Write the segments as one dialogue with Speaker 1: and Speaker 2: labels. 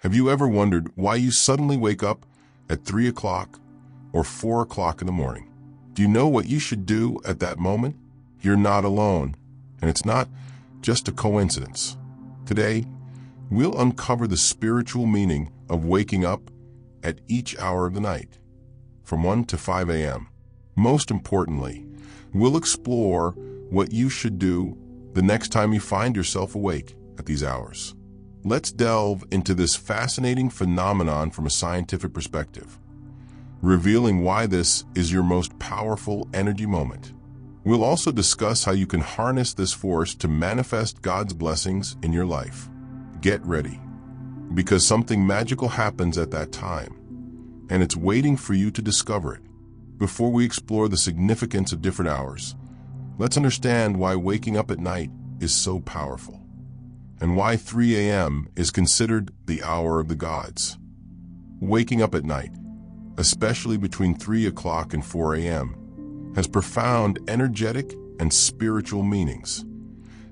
Speaker 1: Have you ever wondered why you suddenly wake up at 3 o'clock or 4 o'clock in the morning? Do you know what you should do at that moment? You're not alone, and it's not just a coincidence. Today, we'll uncover the spiritual meaning of waking up at each hour of the night, from 1 to 5 a.m. Most importantly, we'll explore what you should do the next time you find yourself awake at these hours. Let's delve into this fascinating phenomenon from a scientific perspective, revealing why this is your most powerful energy moment. We'll also discuss how you can harness this force to manifest God's blessings in your life. Get ready, because something magical happens at that time, and it's waiting for you to discover it. Before we explore the significance of different hours, let's understand why waking up at night is so powerful, and why 3 a.m. is considered the hour of the gods. Waking up at night, especially between 3 o'clock and 4 a.m., has profound energetic and spiritual meanings,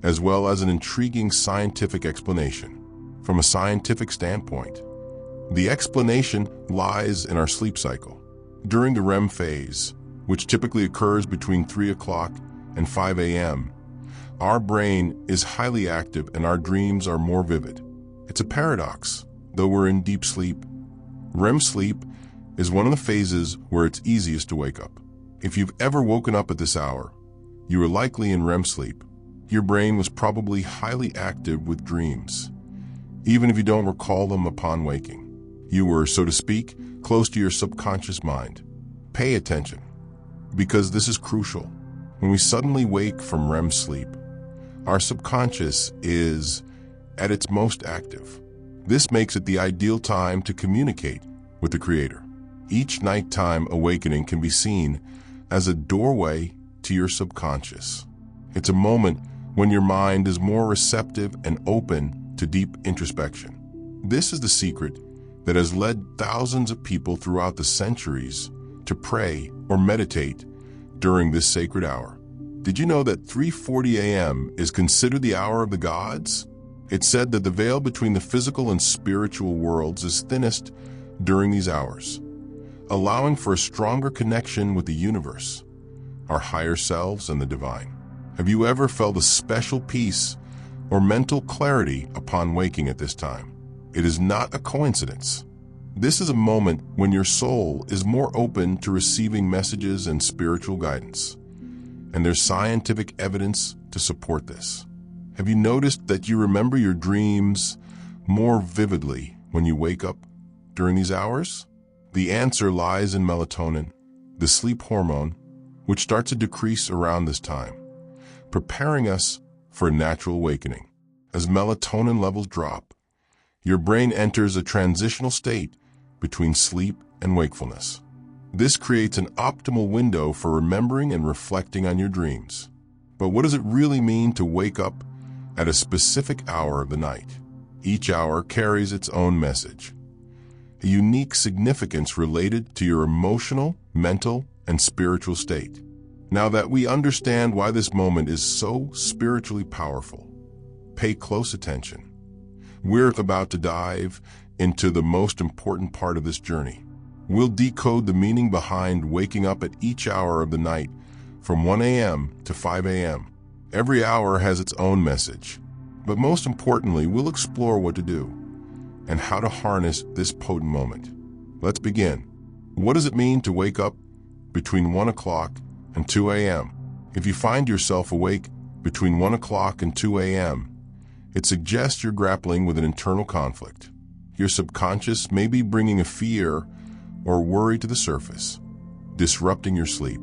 Speaker 1: as well as an intriguing scientific explanation. From a scientific standpoint, the explanation lies in our sleep cycle. During the REM phase, which typically occurs between 3 o'clock and 5 a.m., our brain is highly active and our dreams are more vivid. It's a paradox. Though we're in deep sleep, REM sleep is one of the phases where it's easiest to wake up. If you've ever woken up at this hour, you were likely in REM sleep. Your brain was probably highly active with dreams, even if you don't recall them upon waking. You were, so to speak, close to your subconscious mind. Pay attention, because this is crucial. When we suddenly wake from REM sleep, our subconscious is at its most active. This makes it the ideal time to communicate with the Creator. Each nighttime awakening can be seen as a doorway to your subconscious. It's a moment when your mind is more receptive and open to deep introspection. This is the secret that has led thousands of people throughout the centuries to pray or meditate during this sacred hour. Did you know that 3:40 a.m. is considered the hour of the gods? It's said that the veil between the physical and spiritual worlds is thinnest during these hours, allowing for a stronger connection with the universe, our higher selves, and the divine. Have you ever felt a special peace or mental clarity upon waking at this time? It is not a coincidence. This is a moment when your soul is more open to receiving messages and spiritual guidance, and there's scientific evidence to support this. Have you noticed that you remember your dreams more vividly when you wake up during these hours? The answer lies in melatonin, the sleep hormone, which starts to decrease around this time, preparing us for a natural awakening. As melatonin levels drop, your brain enters a transitional state between sleep and wakefulness. This creates an optimal window for remembering and reflecting on your dreams. But what does it really mean to wake up at a specific hour of the night? Each hour carries its own message, a unique significance related to your emotional, mental, and spiritual state. Now that we understand why this moment is so spiritually powerful, pay close attention. We're about to dive into the most important part of this journey. We'll decode the meaning behind waking up at each hour of the night from 1 a.m. to 5 a.m. Every hour has its own message, but most importantly, we'll explore what to do and how to harness this potent moment. Let's begin. What does it mean to wake up between 1 o'clock and 2 a.m.? If you find yourself awake between 1 o'clock and 2 a.m., it suggests you're grappling with an internal conflict. Your subconscious may be bringing a fear or worry to the surface, disrupting your sleep.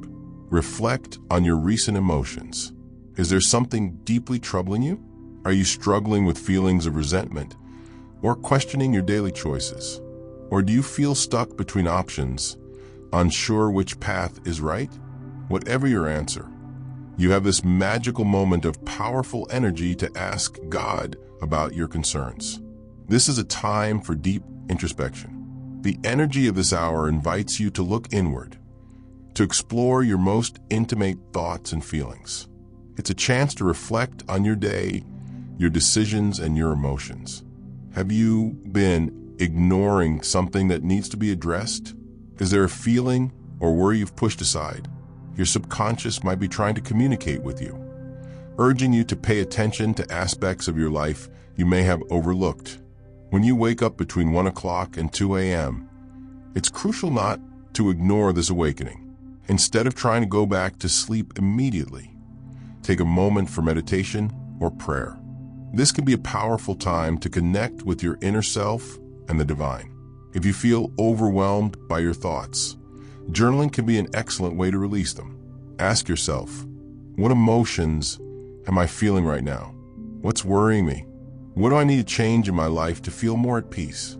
Speaker 1: Reflect on your recent emotions. Is there something deeply troubling you? Are you struggling with feelings of resentment or questioning your daily choices? Or do you feel stuck between options, unsure which path is right? Whatever your answer, you have this magical moment of powerful energy to ask God about your concerns. This is a time for deep introspection. The energy of this hour invites you to look inward, to explore your most intimate thoughts and feelings. It's a chance to reflect on your day, your decisions, and your emotions. Have you been ignoring something that needs to be addressed? Is there a feeling or worry you've pushed aside? Your subconscious might be trying to communicate with you, urging you to pay attention to aspects of your life you may have overlooked. When you wake up between 1 o'clock and 2 a.m., it's crucial not to ignore this awakening. Instead of trying to go back to sleep immediately, take a moment for meditation or prayer. This can be a powerful time to connect with your inner self and the divine. If you feel overwhelmed by your thoughts, journaling can be an excellent way to release them. Ask yourself, what emotions am I feeling right now? What's worrying me? What do I need to change in my life to feel more at peace?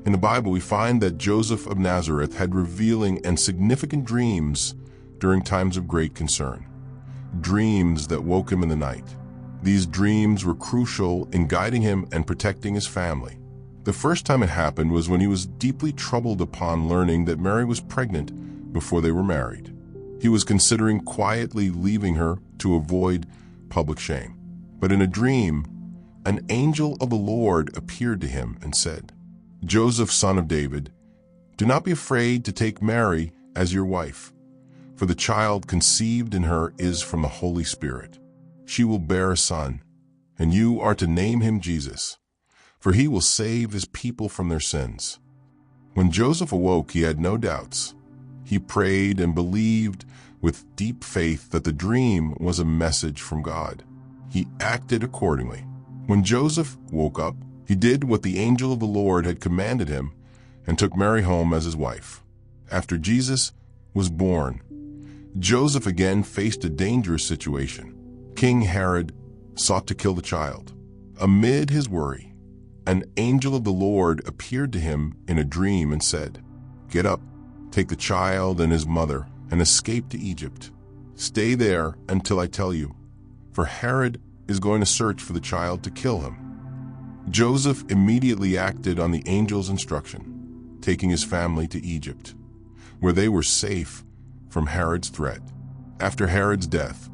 Speaker 1: In the Bible, we find that Joseph of Nazareth had revealing and significant dreams during times of great concern. Dreams that woke him in the night. These dreams were crucial in guiding him and protecting his family. The first time it happened was when he was deeply troubled upon learning that Mary was pregnant before they were married. He was considering quietly leaving her to avoid public shame. But in a dream, an angel of the Lord appeared to him and said, "Joseph, son of David, do not be afraid to take Mary as your wife, for the child conceived in her is from the Holy Spirit. She will bear a son, and you are to name him Jesus, for he will save his people from their sins." When Joseph awoke, he had no doubts. He prayed and believed with deep faith that the dream was a message from God. He acted accordingly. When Joseph woke up, he did what the angel of the Lord had commanded him and took Mary home as his wife. After Jesus was born, Joseph again faced a dangerous situation. King Herod sought to kill the child. Amid his worry, an angel of the Lord appeared to him in a dream and said, "Get up, take the child and his mother, and escape to Egypt. Stay there until I tell you, for Herod is going to search for the child to kill him." Joseph immediately acted on the angel's instruction, taking his family to Egypt, where they were safe from Herod's threat. After Herod's death,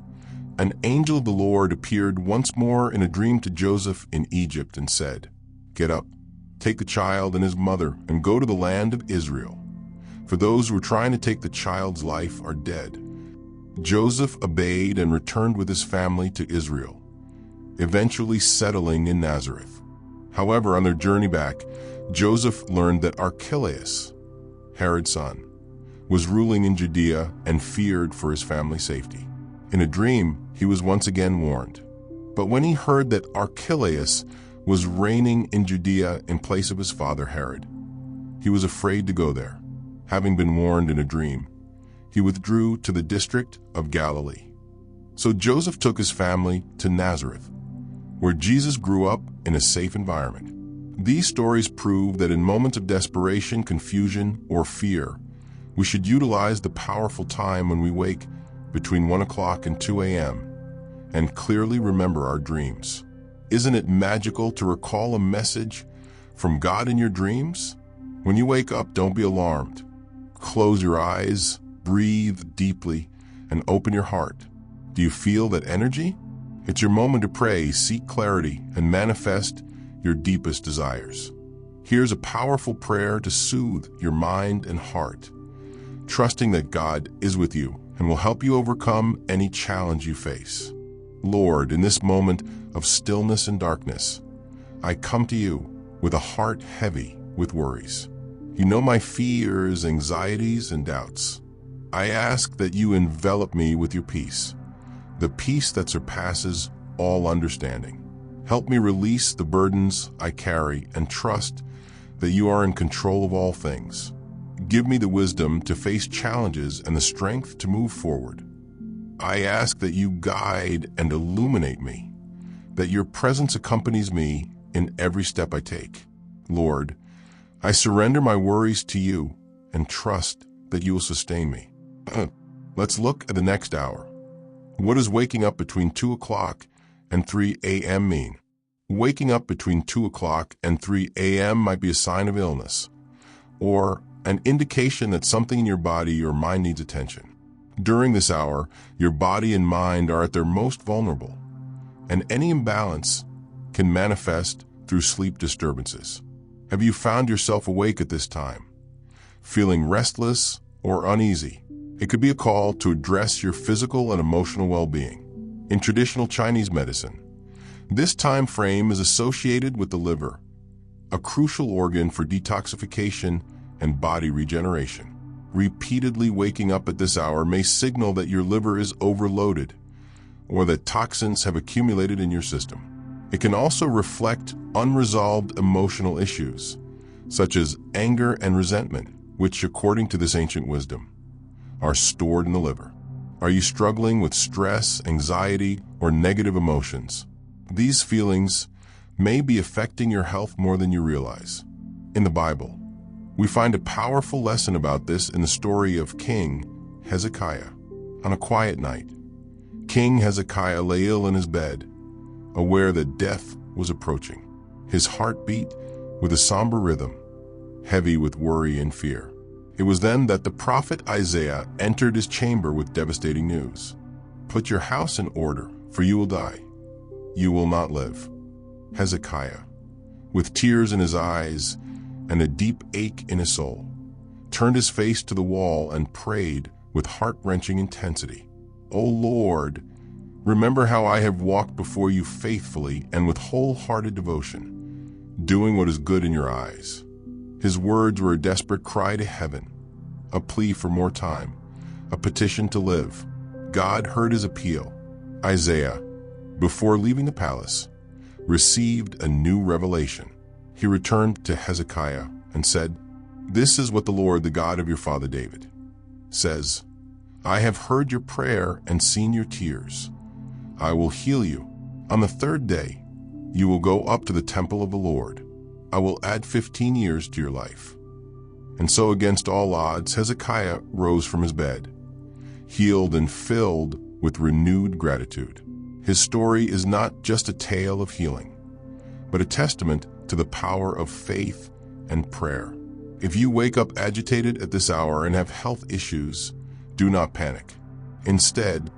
Speaker 1: an angel of the Lord appeared once more in a dream to Joseph in Egypt and said, "Get up, take the child and his mother, and go to the land of Israel, for those who are trying to take the child's life are dead." Joseph obeyed and returned with his family to Israel, eventually settling in Nazareth. However, on their journey back, Joseph learned that Archelaus, Herod's son, was ruling in Judea and feared for his family's safety. In a dream, he was once again warned. But when he heard that Archelaus was reigning in Judea in place of his father Herod, he was afraid to go there. Having been warned in a dream, he withdrew to the district of Galilee. So Joseph took his family to Nazareth, where Jesus grew up in a safe environment. These stories prove that in moments of desperation, confusion, or fear, we should utilize the powerful time when we wake between 1 o'clock and 2 a.m. and clearly remember our dreams. Isn't it magical to recall a message from God in your dreams? When you wake up, don't be alarmed. Close your eyes, breathe deeply, and open your heart. Do you feel that energy? It's your moment to pray, seek clarity, and manifest your deepest desires. Here's a powerful prayer to soothe your mind and heart, trusting that God is with you and will help you overcome any challenge you face. Lord, in this moment of stillness and darkness, I come to you with a heart heavy with worries. You know my fears, anxieties, and doubts. I ask that you envelop me with your peace, the peace that surpasses all understanding. Help me release the burdens I carry and trust that you are in control of all things. Give me the wisdom to face challenges and the strength to move forward. I ask that you guide and illuminate me, that your presence accompanies me in every step I take. Lord, I surrender my worries to you and trust that you will sustain me. Let's look at the next hour. What does waking up between 2 o'clock and 3 a.m. mean? Waking up between 2 o'clock and 3 a.m. might be a sign of illness or an indication that something in your body or mind needs attention. During this hour, your body and mind are at their most vulnerable, and any imbalance can manifest through sleep disturbances. Have you found yourself awake at this time, feeling restless or uneasy? It could be a call to address your physical and emotional well-being. In traditional Chinese medicine, this time frame is associated with the liver, a crucial organ for detoxification and body regeneration. Repeatedly waking up at this hour may signal that your liver is overloaded or that toxins have accumulated in your system. It can also reflect unresolved emotional issues, such as anger and resentment, which, according to this ancient wisdom, are stored in the liver. Are you struggling with stress, anxiety, or negative emotions? These feelings may be affecting your health more than you realize. In the Bible, we find a powerful lesson about this in the story of King Hezekiah. On a quiet night, King Hezekiah lay ill in his bed, aware that death was approaching. His heart beat with a somber rhythm, heavy with worry and fear. It was then that the prophet Isaiah entered his chamber with devastating news. "Put your house in order, for you will die. You will not live." Hezekiah, with tears in his eyes and a deep ache in his soul, turned his face to the wall and prayed with heart-wrenching intensity. "O Lord, remember how I have walked before you faithfully and with wholehearted devotion, doing what is good in your eyes." His words were a desperate cry to heaven, a plea for more time, a petition to live. God heard his appeal. Isaiah, before leaving the palace, received a new revelation. He returned to Hezekiah and said, "This is what the Lord, the God of your father David, says. I have heard your prayer and seen your tears. I will heal you. On the third day, you will go up to the temple of the Lord. I will add 15 years to your life." And so, against all odds, Hezekiah rose from his bed, healed and filled with renewed gratitude. His story is not just a tale of healing, but a testament to the power of faith and prayer. If you wake up agitated at this hour and have health issues, do not panic. Instead,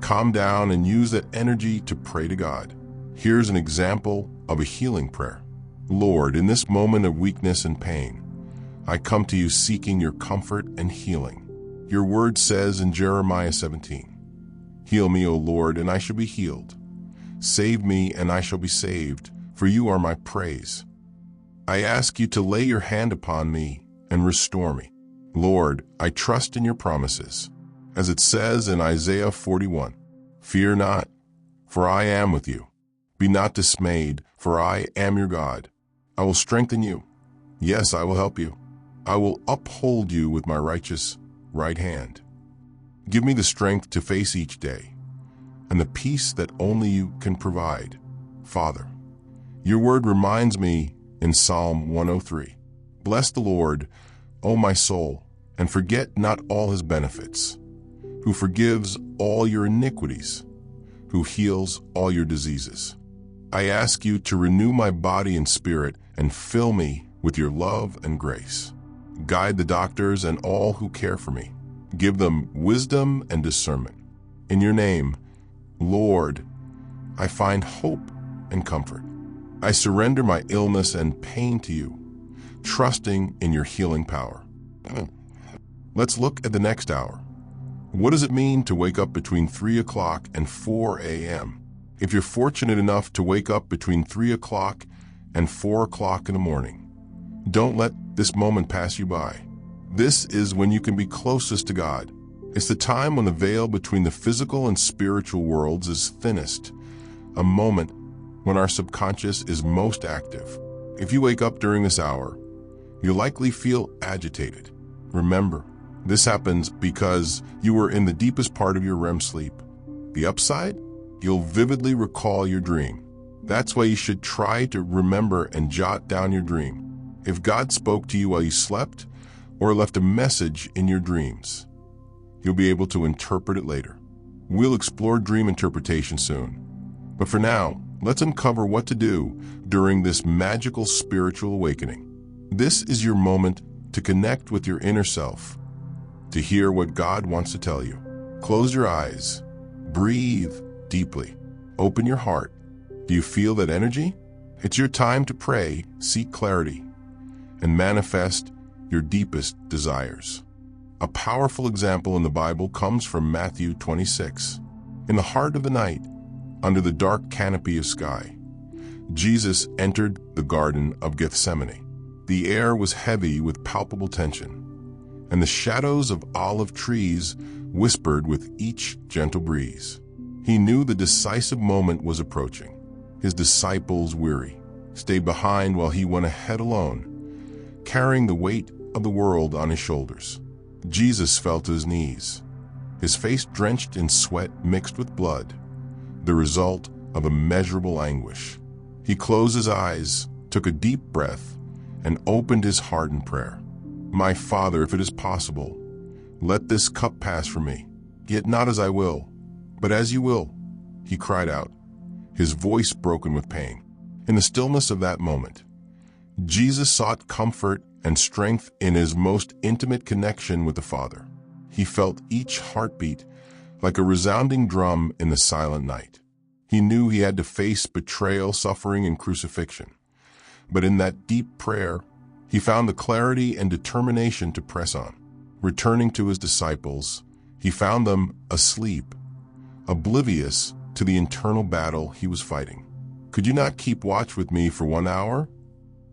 Speaker 1: calm down and use that energy to pray to God. Here's an example of a healing prayer. "Lord, in this moment of weakness and pain, I come to you seeking your comfort and healing. Your word says in Jeremiah 17, 'Heal me, O Lord, and I shall be healed. Save me, and I shall be saved, for you are my praise.' I ask you to lay your hand upon me and restore me. Lord, I trust in your promises. As it says in Isaiah 41, 'Fear not, for I am with you. Be not dismayed, for I am your God. I will strengthen you. Yes, I will help you. I will uphold you with my righteous right hand. Give me the strength to face each day and the peace that only you can provide. Father, your word reminds me in Psalm 103, 'Bless the Lord, O my soul, and forget not all his benefits, who forgives all your iniquities, who heals all your diseases.' I ask you to renew my body and spirit and fill me with your love and grace. Guide the doctors and all who care for me. Give them wisdom and discernment. In your name, Lord, I find hope and comfort. I surrender my illness and pain to you, trusting in your healing power." Let's look at the next hour. What does it mean to wake up between 3 o'clock and 4 a.m.? If you're fortunate enough to wake up between 3 o'clock and 4 o'clock in the morning, don't let this moment pass you by. This is when you can be closest to God. It's the time when the veil between the physical and spiritual worlds is thinnest, a moment when our subconscious is most active. If you wake up during this hour, you'll likely feel agitated. Remember, this happens because you were in the deepest part of your REM sleep. The upside? You'll vividly recall your dream. That's why you should try to remember and jot down your dream. If God spoke to you while you slept or left a message in your dreams, you'll be able to interpret it later. We'll explore dream interpretation soon. But for now, let's uncover what to do during this magical spiritual awakening. This is your moment to connect with your inner self, to hear what God wants to tell you. Close your eyes. Breathe deeply. Open your heart. Do you feel that energy? It's your time to pray, seek clarity, and manifest your deepest desires. A powerful example in the Bible comes from Matthew 26. In the heart of the night, under the dark canopy of sky, Jesus entered the Garden of Gethsemane. The air was heavy with palpable tension, and the shadows of olive trees whispered with each gentle breeze. He knew the decisive moment was approaching. His disciples, weary, stayed behind while he went ahead alone, carrying the weight of the world on his shoulders. Jesus fell to his knees, his face drenched in sweat mixed with blood, the result of immeasurable anguish. He closed his eyes, took a deep breath, and opened his heart in prayer. "My Father, if it is possible, let this cup pass from me. Yet not as I will, but as you will," he cried out, his voice broken with pain. In the stillness of that moment, Jesus sought comfort and strength in his most intimate connection with the Father. He felt each heartbeat like a resounding drum in the silent night. He knew he had to face betrayal, suffering, and crucifixion. But in that deep prayer, he found the clarity and determination to press on. Returning to his disciples, he found them asleep, oblivious to the internal battle he was fighting. "Could you not keep watch with me for 1 hour?"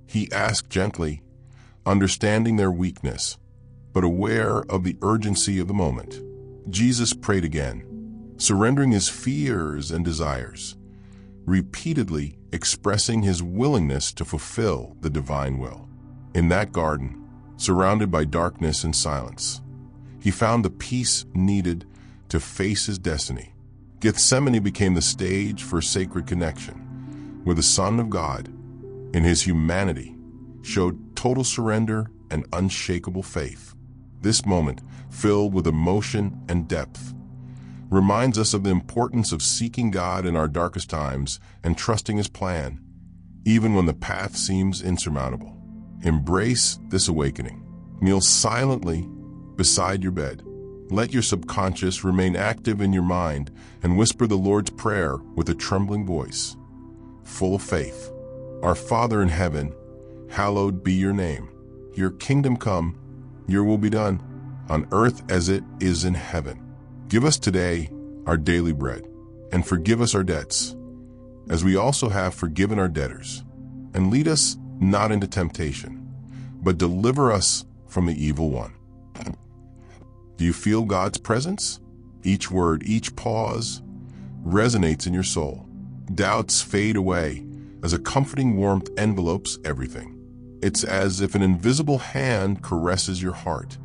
Speaker 1: he asked gently, understanding their weakness, but aware of the urgency of the moment. Jesus prayed again, surrendering his fears and desires, repeatedly expressing his willingness to fulfill the divine will. In that garden, surrounded by darkness and silence, he found the peace needed to face his destiny. Gethsemane became the stage for a sacred connection, where the Son of God, in his humanity, showed total surrender and unshakable faith. This moment, filled with emotion and depth, reminds us of the importance of seeking God in our darkest times and trusting his plan, even when the path seems insurmountable. Embrace this awakening. Kneel silently beside your bed. Let your subconscious remain active in your mind and whisper the Lord's Prayer with a trembling voice, full of faith. "Our Father in heaven, hallowed be your name. Your kingdom come, your will be done, on earth as it is in heaven. Give us today our daily bread, and forgive us our debts, as we also have forgiven our debtors. And lead us not into temptation, but deliver us from the evil one." Do you feel God's presence? Each word, each pause resonates in your soul. Doubts fade away as a comforting warmth envelopes everything. It's as if an invisible hand caresses your heart,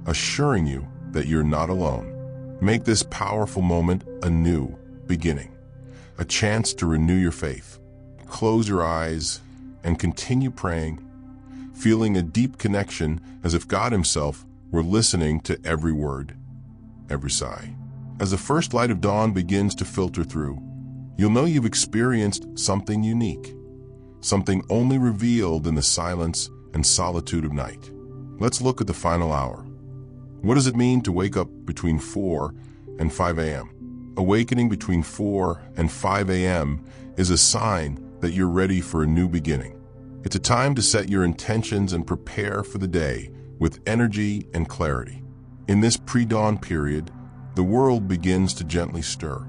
Speaker 1: assuring you that you're not alone. Make this powerful moment a new beginning, a chance to renew your faith. Close your eyes and continue praying, feeling a deep connection as if God himself were listening to every word, every sigh. As the first light of dawn begins to filter through, you'll know you've experienced something unique, something only revealed in the silence and solitude of night. Let's look at the final hour. What does it mean to wake up between 4 and 5 a.m.? Awakening between 4 and 5 a.m. is a sign that you're ready for a new beginning. It's a time to set your intentions and prepare for the day with energy and clarity. In this pre-dawn period, the world begins to gently stir,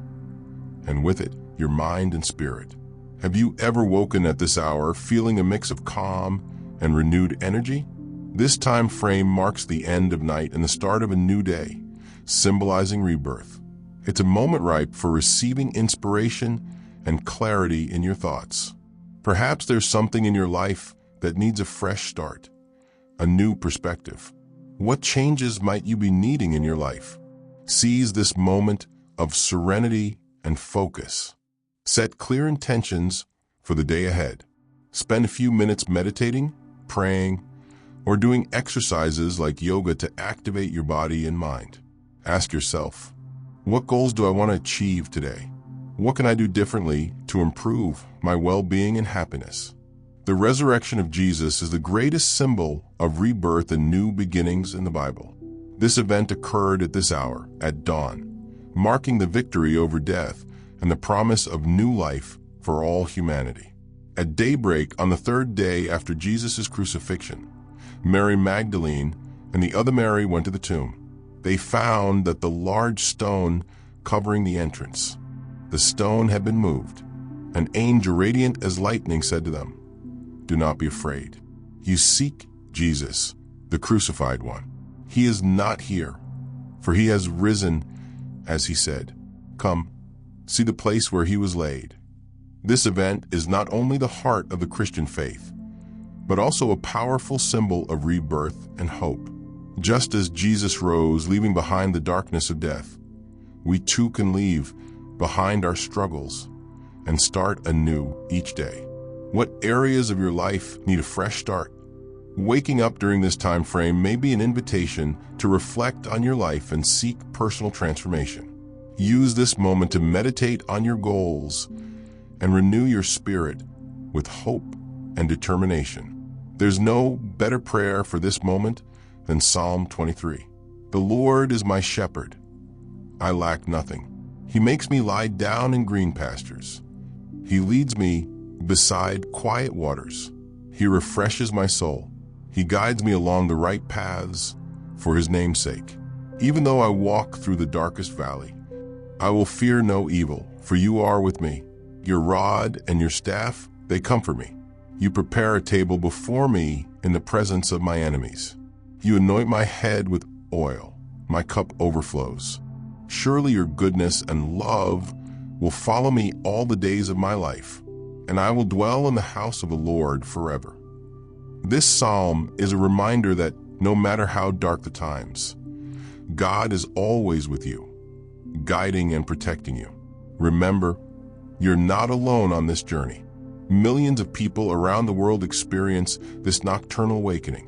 Speaker 1: and with it, your mind and spirit. Have you ever woken at this hour feeling a mix of calm and renewed energy? This time frame marks the end of night and the start of a new day, symbolizing rebirth. It's a moment ripe for receiving inspiration and clarity in your thoughts. Perhaps there's something in your life that needs a fresh start, a new perspective. What changes might you be needing in your life? Seize this moment of serenity and focus. Set clear intentions for the day ahead. Spend a few minutes meditating, praying, or doing exercises like yoga to activate your body and mind. Ask yourself, what goals do I want to achieve today? What can I do differently to improve my well-being and happiness? The resurrection of Jesus is the greatest symbol of rebirth and new beginnings in the Bible. This event occurred at this hour, at dawn, marking the victory over death and the promise of new life for all humanity. At daybreak on the third day after Jesus' crucifixion, Mary Magdalene and the other Mary went to the tomb. They found that the large stone covering the entrance, the stone had been moved. An angel radiant as lightning said to them, "Do not be afraid. You seek Jesus, the crucified one. He is not here, for he has risen as he said. Come, see the place where he was laid." This event is not only the heart of the Christian faith, but also a powerful symbol of rebirth and hope. Just as Jesus rose, leaving behind the darkness of death, we too can leave behind our struggles and start anew each day. What areas of your life need a fresh start? Waking up during this time frame may be an invitation to reflect on your life and seek personal transformation. Use this moment to meditate on your goals and renew your spirit with hope and determination. There's no better prayer for this moment than Psalm 23. "The Lord is my shepherd. I lack nothing. He makes me lie down in green pastures. He leads me beside quiet waters. He refreshes my soul. He guides me along the right paths for his name's sake. Even though I walk through the darkest valley, I will fear no evil, for you are with me. Your rod and your staff, they comfort me. You prepare a table before me in the presence of my enemies. You anoint my head with oil. My cup overflows. Surely your goodness and love will follow me all the days of my life, and I will dwell in the house of the Lord forever." This psalm is a reminder that no matter how dark the times, God is always with you, guiding and protecting you. Remember, you're not alone on this journey. Millions of people around the world experience this nocturnal awakening,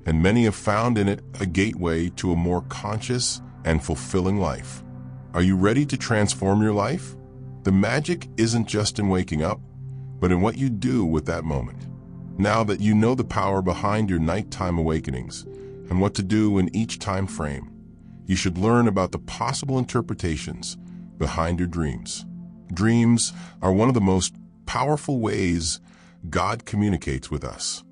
Speaker 1: and many have found in it a gateway to a more conscious and fulfilling life. Are you ready to transform your life? The magic isn't just in waking up, but in what you do with that moment. Now that you know the power behind your nighttime awakenings and what to do in each time frame, you should learn about the possible interpretations behind your dreams. Dreams are one of the most powerful ways God communicates with us.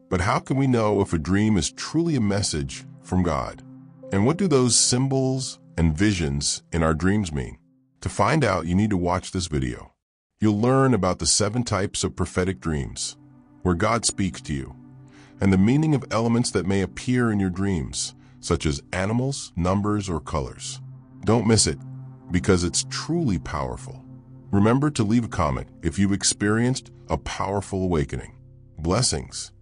Speaker 1: But how can we know if a dream is truly a message from God? And what do those symbols and visions in our dreams mean? To find out, you need to watch this video. You'll learn about the 7 types of prophetic dreams, where God speaks to you, and the meaning of elements that may appear in your dreams, such as animals, numbers, or colors. Don't miss it, because it's truly powerful. Remember to leave a comment if you've experienced a powerful awakening. Blessings.